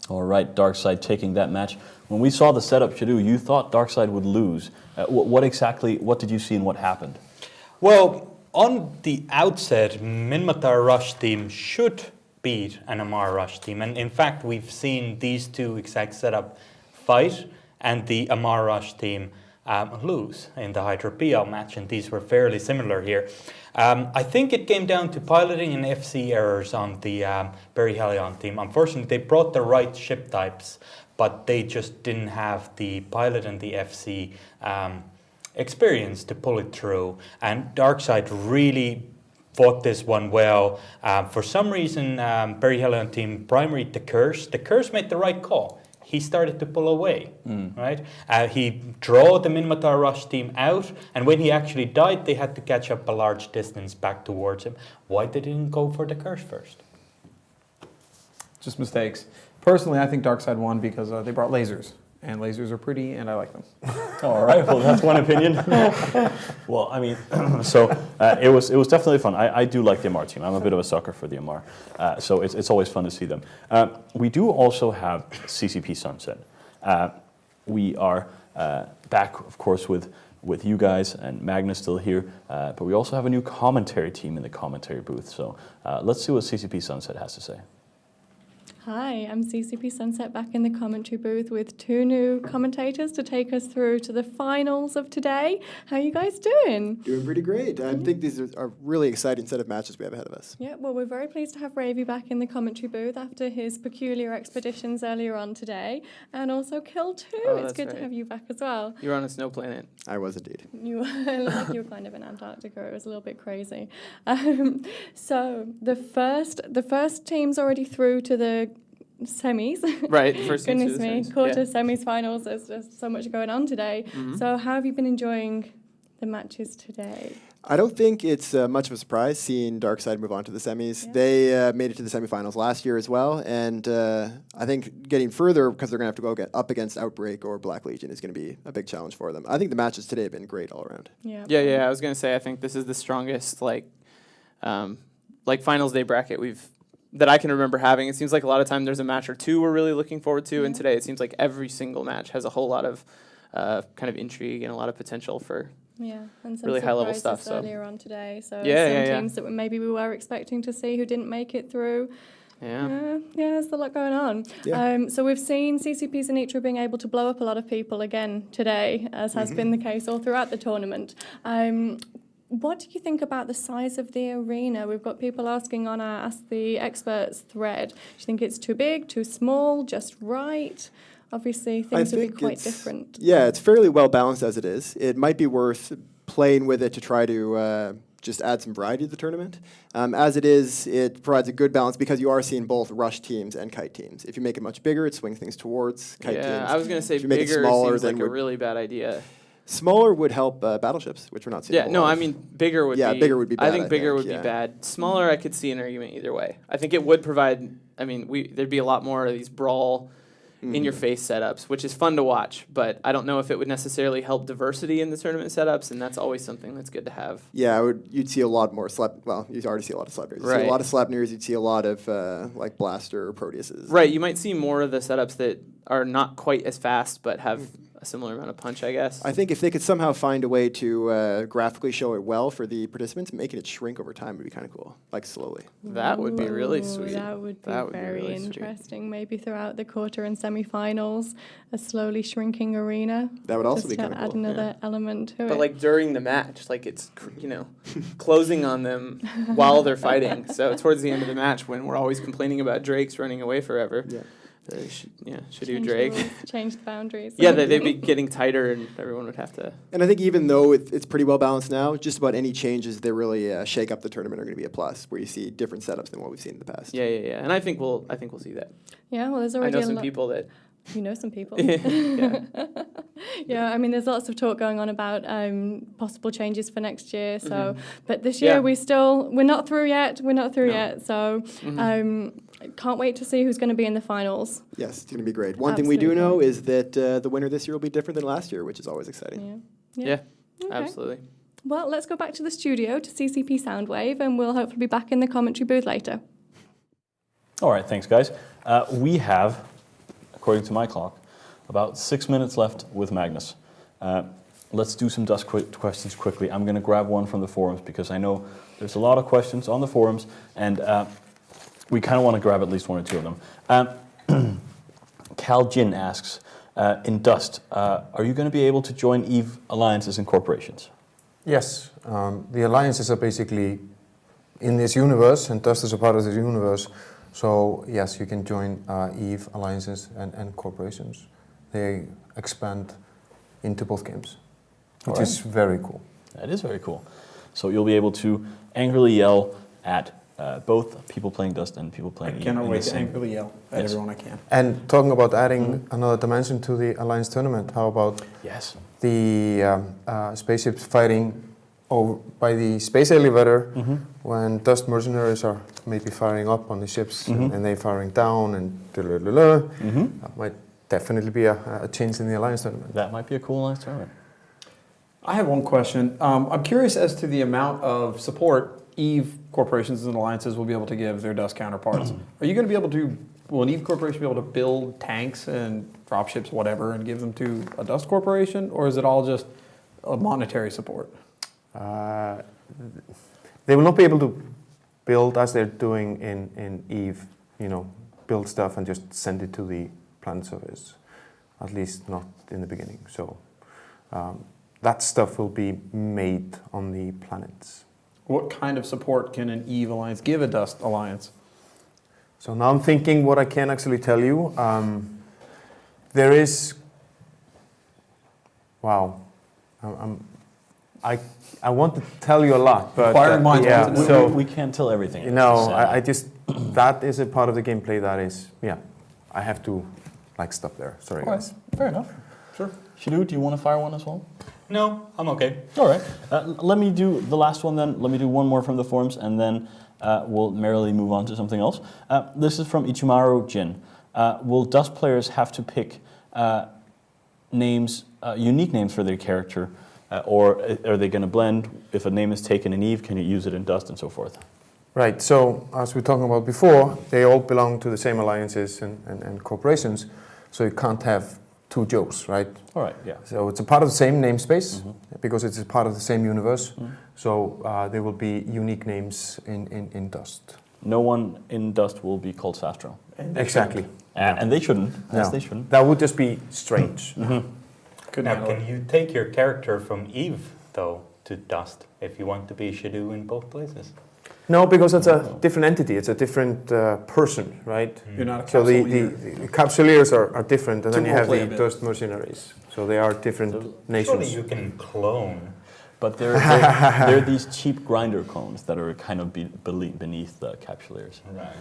All right, Darkside taking that match. When we saw the setup, Shadu, you thought Darkside would lose. What did you see and what happened? Well, on the outset, Minmatar Rush team should beat an Amar Rush team. And in fact, we've seen these two exact setup fight and the Amar Rush team lose in the Hydro-PL match. And these were fairly similar here. I think it came down to piloting and FC errors on the Perihelion team. Unfortunately, they brought the right ship types, but they just didn't have the pilot and the FC experience to pull it through. And Darkside really fought this one well. For some reason, Perihelion team primaried the Curse. The Curse made the right call. He started to pull away, right? He drew the Minmatar Rush team out, and when he actually died, they had to catch up a large distance back towards him. Why they didn't go for the Curse first? Just mistakes. Personally, I think Darkside won because they brought lasers. And lasers are pretty, and I like them. All right, well, that's one opinion. Well, I mean, so it was definitely fun. I do like the Amar team. I'm a bit of a sucker for the Amar. So it's always fun to see them. We do also have CCP Sunset. We are back, of course, with you guys, and Magna's still here. But we also have a new commentary team in the commentary booth. So let's see what CCP Sunset has to say. Hi, I'm CCP Sunset back in the commentary booth with two new commentators to take us through to the finals of today. How are you guys doing? Doing pretty great. I think these are a really exciting set of matches we have ahead of us. Yeah, well, we're very pleased to have Ravy back in the commentary booth after his peculiar expeditions earlier on today, and also Kill too. It's good to have you back as well. You were on a snow planet. I was indeed. You look like you were kind of in Antarctica. It was a little bit crazy. So the first team's already through to the semis. Right, first team to Goodness the me, semis. quarters, semis, finals. There's just so much going on today. So how have you been enjoying the matches today? I don't think it's much of a surprise seeing Darkside move on to the semis. Yeah. They made it to the semifinals last year as well, and I think getting further, because they're going to have to go get up against Outbreak or Black Legion, is going to be a big challenge for them. I think the matches today have been great all around. Yeah. I was gonna say I think this is the strongest like finals day bracket that I can remember having. It seems like a lot of time there's a match or two we're really looking forward to, and today it seems like every single match has a whole lot of kind of intrigue and a lot of potential for and some really high-level stuff. So earlier on today, so some teams that maybe we were expecting to see who didn't make it through. There's a lot going on. Yeah. So we've seen CCP Zenitra being able to blow up a lot of people again today, as has been the case all throughout the tournament. What do you think about the size of the arena? We've got people asking on our Ask the Experts thread. Do you think it's too big, too small, just right? Obviously, things would be quite different. Yeah, it's fairly well balanced as it is. It might be worth playing with it to try to just add some variety to the tournament. As it is, it provides a good balance because you are seeing both Rush teams and Kite teams. If you make it much bigger, it swings things towards Kite teams. Yeah, I was going to say bigger seems like a really bad idea. Smaller would help battleships, which we're not seeing. Yeah, no, I mean bigger would be. Yeah, bigger would be bad. I think bigger would be bad. Smaller, I could see an argument either way. I think it would provide. I mean, there'd be a lot more of these brawl, in-your-face setups, which is fun to watch. But I don't know if it would necessarily help diversity in the tournament setups, and that's always something that's good to have. Yeah, you'd see a lot more Well, you already see a lot of Sleipnirs. You'd see a lot of Sleipnirs. You'd see a lot of like Blaster or Proteuses. Right, you might see more of the setups that are not quite as fast, but have a similar amount of punch, I guess. I think if they could somehow find a way to graphically show it well for the participants, making it shrink over time would be kind of cool, like slowly. That would be really sweet. That would be very really interesting. Maybe throughout the quarter and semi-finals, a slowly shrinking arena. That would also be kind of cool. Add another element to it. But like during the match, like it's closing on them while they're fighting. So towards the end of the match, when we're always complaining about Drakes running away forever. Yeah. Should do Drake. Change the boundaries. Yeah, they'd be getting tighter, and everyone would have to. And I think even though it's pretty well balanced now, just about any changes that really shake up the tournament are going to be a plus, where you see different setups than what we've seen in the past. Yeah, and I think we'll see that. Yeah, well, there's already I know some people that. You know some people. Yeah. Yeah, I mean, there's lots of talk going on about possible changes for next year. So, but this year we're not through yet. So, can't wait to see who's going to be in the finals. Yes, it's going to be great. One thing we do know is that the winner this year will be different than last year, which is always exciting. Yeah, okay. Absolutely. Well, let's go back to the studio to CCP Soundwave, and we'll hopefully be back in the commentary booth later. All right, thanks, guys. We have according to my clock, about 6 minutes left with Magnus. Let's do some Dust questions quickly. I'm going to grab one from the forums because I know there's a lot of questions on the forums, and we kind of want to grab at least one or two of them. Cal Jin asks, in Dust, are you going to be able to join EVE alliances and corporations? Yes, the alliances are basically in this universe, and Dust is a part of this universe. So yes, you can join EVE alliances and corporations. They expand into both games, which is very cool. That is very cool. So you'll be able to angrily yell at both people playing Dust and people playing EVE. I cannot in wait the to same- angrily yell at Yes. everyone I can. And talking about adding another dimension to the alliance tournament, how about Yes. the spaceships fighting over by the space elevator when Dust mercenaries are maybe firing up on the ships and they firing down and that might definitely be a change in the alliance tournament. That might be a cool alliance tournament. I have one question. I'm curious as to the amount of support EVE corporations and alliances will be able to give their Dust counterparts. Are you going to be able to, will an EVE corporation be able to build tanks and dropships, whatever, and give them to a Dust corporation? Or is it all just a monetary support? They will not be able to build as they're doing in EVE, build stuff and just send it to the planet surface, at least not in the beginning. So that stuff will be made on the planets. What kind of support can an EVE alliance give a Dust alliance? So now I'm thinking what I can actually tell you. There is, wow, I want to tell you a lot, but Inquiring minds want to know. so we can't tell everything. I just that is a part of the gameplay that is I have to stop there. Sorry, All right, guys. fair enough. Sure. Shidu, do you want to fire one as well? No, I'm okay. All right. Let me do the last one then. Let me do one more from the forums, and then we'll merrily move on to something else. This is from Ichimaru Jin. Will Dust players have to pick names, unique names for their character, or are they going to blend? If a name is taken in EVE, can you use it in Dust and so forth? Right. So as we were talking about before, they all belong to the same alliances and corporations. So you can't have two Joes, right? All right, yeah. So it's a part of the same namespace because it's a part of the same universe. So there will be unique names in Dust. No one in Dust will be called Sastro. Exactly. And they shouldn't. Yes, No. they shouldn't. That would just be strange. Couldn't Now, handle it. can you take your character from EVE, though, to Dust if you want to be Shidu in both places? No, because it's a different entity. It's a different person, right? You're not a So the capsuleer. Capsuleers are different, and then To you have roleplay a the bit. Dust mercenaries. So they are different So nations. Surely you can clone. But they're these cheap grinder clones that are kind of beneath the Capsuleers. Right.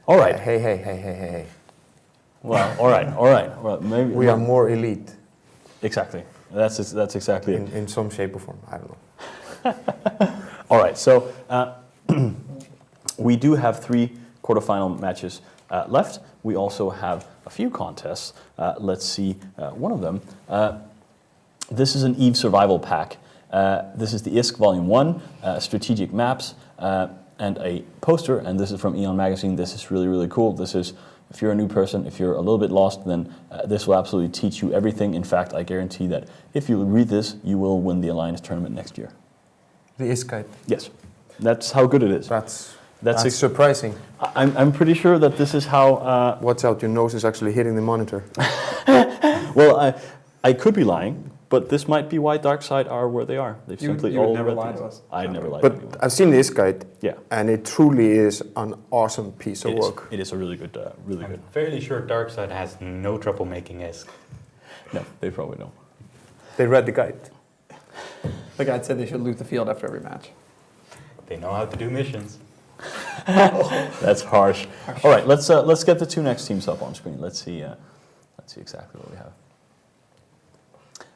All right. Hey. Well, all right. Well, maybe We are more elite exactly. That's exactly it. in some shape or form. I don't know. All right. So we do have 3 quarterfinal matches left. We also have a few contests. Let's see one of them. This is an EVE survival pack. This is the ISK Volume 1, strategic maps, and a poster. And this is from Eon Magazine. This is really, really cool. This is, if you're a new person, if you're a little bit lost, then this will absolutely teach you everything. In fact, I guarantee that if you read this, you will win the Alliance tournament next year. The ISK. Yes, that's how good it is. That's surprising. I'm pretty sure that this is how. Watch out! Your nose is actually hitting the monitor. Well, I could be lying, but this might be why Darkside are where they are. They've You simply would all never read lie these. to us. I'd never lie to But anyone. I've seen this guide, Yeah, and it truly is an awesome piece of it is. work. It is a really good, really I'm good. fairly sure Darkside has no trouble making ISK. No, they probably don't. They read the guide. The guy said they should loot the field after every match. They know how to do missions. That's harsh. All right, let's get the 2 next teams up on screen. Let's see exactly what we have.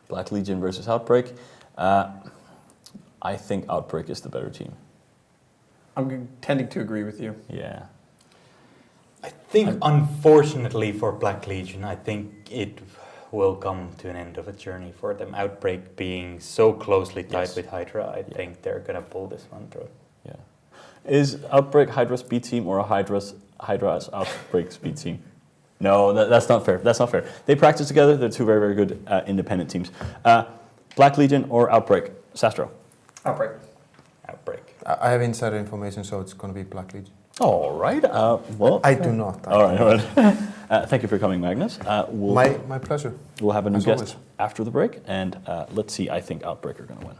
Black Legion versus Outbreak. I think Outbreak is the better team. I'm tending to agree with you. Yeah. I think, unfortunately for Black Legion, I think it will come to an end of a journey for them. Outbreak being so closely tied Yes. with Hydra, I think they're going to pull this one through. Yeah. Is Outbreak Hydra's B team or a Hydra's Outbreak B team? No, that's not fair. That's not fair. They practice together. They're two very, very good independent teams. Black Legion or Outbreak? Sastro. Outbreak. Outbreak. I have insider information, so it's going to be Black Legion. All right. Well, I do not. all right. All right. Thank you for coming, Magnus. My pleasure. We'll have a new as guest always. after the break, and let's see. I think Outbreak are going to win.